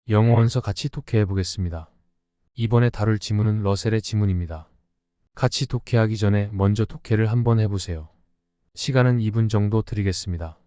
영어 원서 같이 독해해 보겠습니다. 이번에 다룰 지문은 러셀의 지문입니다. 같이 독해하기 전에 먼저 독해를 한번 해보세요. 시간은 2분 정도 드리겠습니다.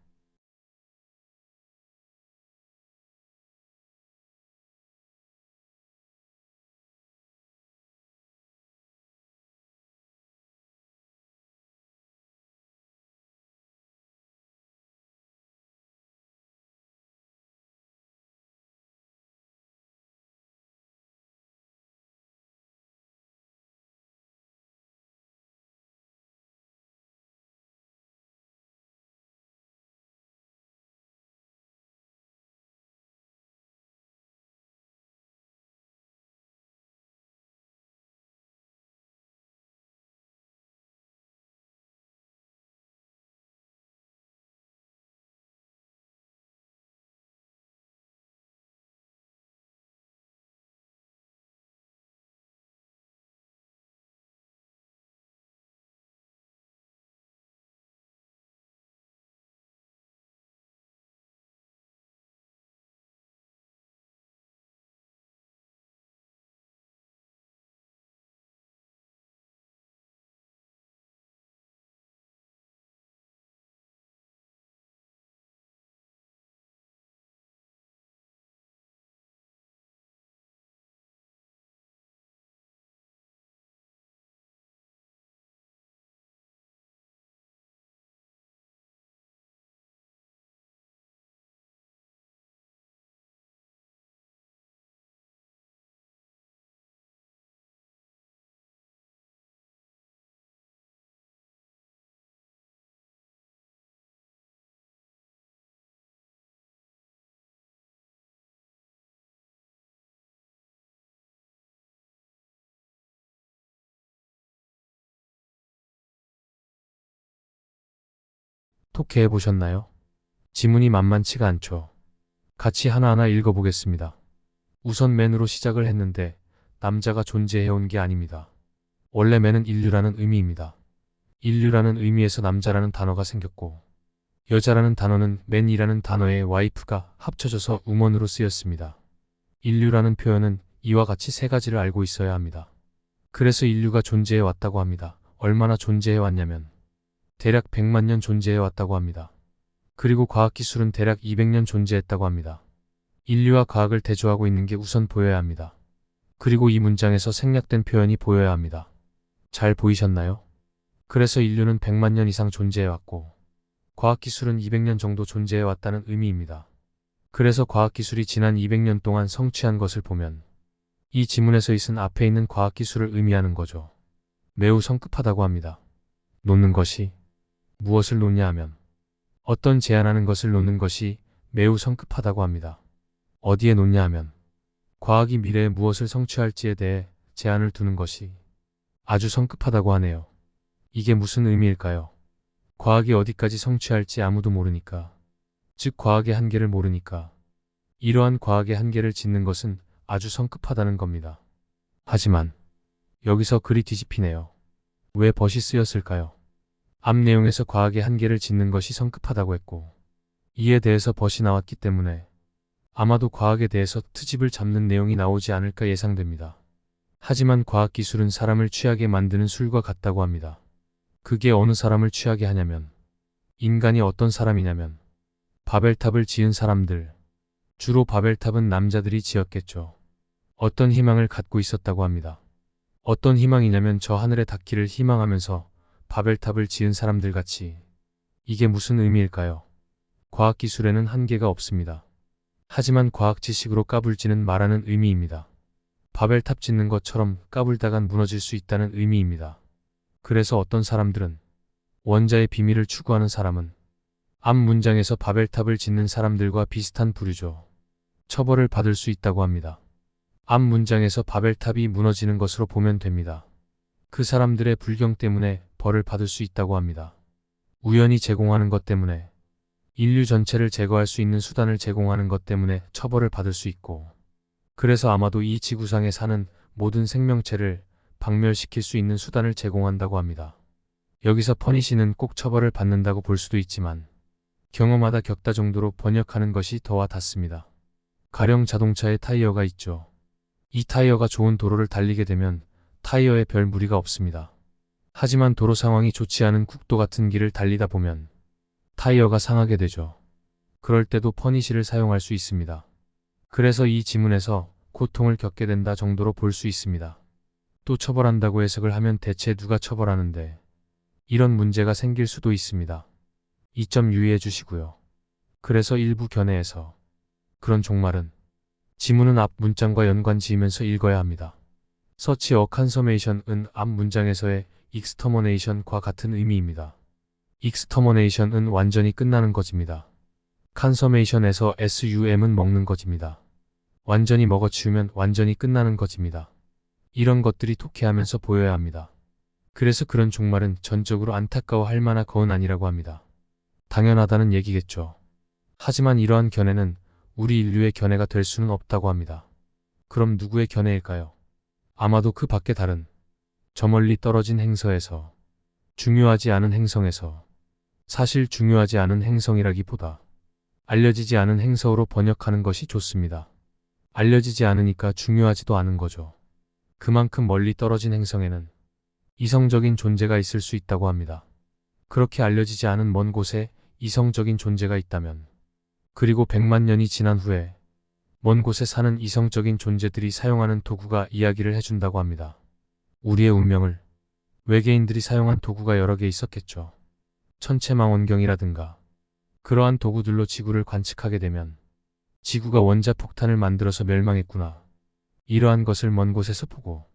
독해해 보셨나요? 지문이 만만치가 않죠. 같이 하나하나 읽어보겠습니다. 우선 맨으로 시작을 했는데 남자가 존재해온 게 아닙니다. 원래 맨은 인류라는 의미입니다. 인류라는 의미에서 남자라는 단어가 생겼고 여자라는 단어는 맨이라는 단어의 와이프가 합쳐져서 우먼으로 쓰였습니다. 인류라는 표현은 이와 같이 세 가지를 알고 있어야 합니다. 그래서 인류가 존재해 왔다고 합니다. 얼마나 존재해 왔냐면 대략 100만 년 존재해 왔다고 합니다. 그리고 과학기술은 대략 200년 존재했다고 합니다. 인류와 과학을 대조하고 있는 게 우선 보여야 합니다. 그리고 이 문장에서 생략된 표현이 보여야 합니다. 잘 보이셨나요? 그래서 인류는 100만 년 이상 존재해왔고 과학기술은 200년 정도 존재해왔다는 의미입니다. 그래서 과학기술이 지난 200년 동안 성취한 것을 보면 이 지문에서 있은 앞에 있는 과학기술을 의미하는 거죠. 매우 성급하다고 합니다. 놓는 것이 무엇을 놓냐 하면 어떤 제안하는 것을 놓는 것이 매우 성급하다고 합니다. 어디에 놓냐 하면 과학이 미래에 무엇을 성취할지에 대해 제안을 두는 것이 아주 성급하다고 하네요. 이게 무슨 의미일까요? 과학이 어디까지 성취할지 아무도 모르니까, 즉 과학의 한계를 모르니까 이러한 과학의 한계를 짓는 것은 아주 성급하다는 겁니다. 하지만 여기서 글이 뒤집히네요. 왜 벗이 쓰였을까요? 앞 내용에서 과학의 한계를 짓는 것이 성급하다고 했고 이에 대해서 벗이 나왔기 때문에 아마도 과학에 대해서 트집을 잡는 내용이 나오지 않을까 예상됩니다. 하지만 과학기술은 사람을 취하게 만드는 술과 같다고 합니다. 그게 어느 사람을 취하게 하냐면 인간이 어떤 사람이냐면 바벨탑을 지은 사람들, 주로 바벨탑은 남자들이 지었겠죠. 어떤 희망을 갖고 있었다고 합니다. 어떤 희망이냐면 저 하늘에 닿기를 희망하면서 바벨탑을 지은 사람들 같이. 이게 무슨 의미일까요? 과학기술에는 한계가 없습니다. 하지만 과학 지식으로 까불지는 말하는 의미입니다. 바벨탑 짓는 것처럼 까불다간 무너질 수 있다는 의미입니다. 그래서 어떤 사람들은 원자의 비밀을 추구하는 사람은 앞 문장에서 바벨탑을 짓는 사람들과 비슷한 부류죠. 처벌을 받을 수 있다고 합니다. 앞 문장에서 바벨탑이 무너지는 것으로 보면 됩니다. 그 사람들의 불경 때문에 벌을 받을 수 있다고 합니다. 우연히 제공하는 것 때문에, 인류 전체를 제거할 수 있는 수단을 제공하는 것 때문에 처벌을 받을 수 있고, 그래서 아마도 이 지구상에 사는 모든 생명체를 박멸시킬 수 있는 수단을 제공한다고 합니다. 여기서 퍼니시는 꼭 처벌을 받는다고 볼 수도 있지만 경험하다 겪다 정도로 번역하는 것이 더 와닿습니다. 가령 자동차에 타이어가 있죠. 이 타이어가 좋은 도로를 달리게 되면 타이어에 별 무리가 없습니다. 하지만 도로 상황이 좋지 않은 국도 같은 길을 달리다 보면 타이어가 상하게 되죠. 그럴 때도 퍼니시를 사용할 수 있습니다. 그래서 이 지문에서 고통을 겪게 된다 정도로 볼 수 있습니다. 또 처벌한다고 해석을 하면 대체 누가 처벌하는데 이런 문제가 생길 수도 있습니다. 이 점 유의해 주시고요. 그래서 일부 견해에서 그런 종말은 지문은 앞 문장과 연관 지으면서 읽어야 합니다. Such a consummation은 앞 문장에서의 extermination과 같은 의미입니다. extermination은 완전히 끝나는 것입니다. consummation에서 sum은 먹는 것입니다. 완전히 먹어치우면 완전히 끝나는 것입니다. 이런 것들이 독해하면서 보여야 합니다. 그래서 그런 종말은 전적으로 안타까워할 만한 것은 아니라고 합니다. 당연하다는 얘기겠죠. 하지만 이러한 견해는 우리 인류의 견해가 될 수는 없다고 합니다. 그럼 누구의 견해일까요? 아마도 그 밖에 다른 저 멀리 떨어진 행성에서, 중요하지 않은 행성에서, 사실 중요하지 않은 행성이라기보다 알려지지 않은 행성으로 번역하는 것이 좋습니다. 알려지지 않으니까 중요하지도 않은 거죠. 그만큼 멀리 떨어진 행성에는 이성적인 존재가 있을 수 있다고 합니다. 그렇게 알려지지 않은 먼 곳에 이성적인 존재가 있다면, 그리고 100만 년이 지난 후에 먼 곳에 사는 이성적인 존재들이 사용하는 도구가 이야기를 해준다고 합니다. 우리의 운명을 외계인들이 사용한 도구가 여러 개 있었겠죠. 천체망원경이라든가 그러한 도구들로 지구를 관측하게 되면 지구가 원자폭탄을 만들어서 멸망했구나. 이러한 것을 먼 곳에서 보고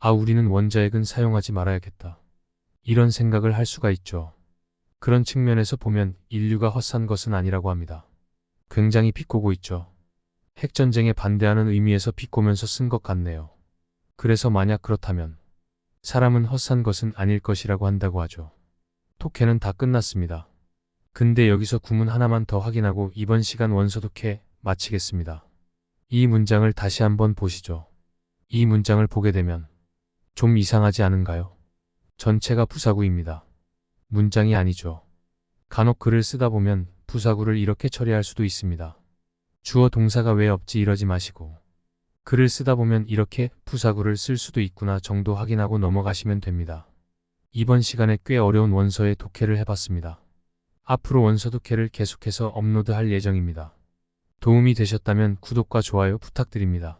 우리는 원자핵은 사용하지 말아야겠다. 이런 생각을 할 수가 있죠. 그런 측면에서 보면 인류가 헛산 것은 아니라고 합니다. 굉장히 비꼬고 있죠. 핵전쟁에 반대하는 의미에서 비꼬면서 쓴 것 같네요. 그래서 만약 그렇다면 사람은 헛산 것은 아닐 것이라고 한다고 하죠. 독해는 다 끝났습니다. 근데 여기서 구문 하나만 더 확인하고 이번 시간 원서 독해 마치겠습니다. 이 문장을 다시 한번 보시죠. 이 문장을 보게 되면 좀 이상하지 않은가요? 전체가 부사구입니다. 문장이 아니죠. 간혹 글을 쓰다 보면 부사구를 이렇게 처리할 수도 있습니다. 주어 동사가 왜 없지 이러지 마시고 글을 쓰다 보면 이렇게 부사구를 쓸 수도 있구나 정도 확인하고 넘어가시면 됩니다. 이번 시간에 꽤 어려운 원서의 독해를 해봤습니다. 앞으로 원서 독해를 계속해서 업로드할 예정입니다. 도움이 되셨다면 구독과 좋아요 부탁드립니다.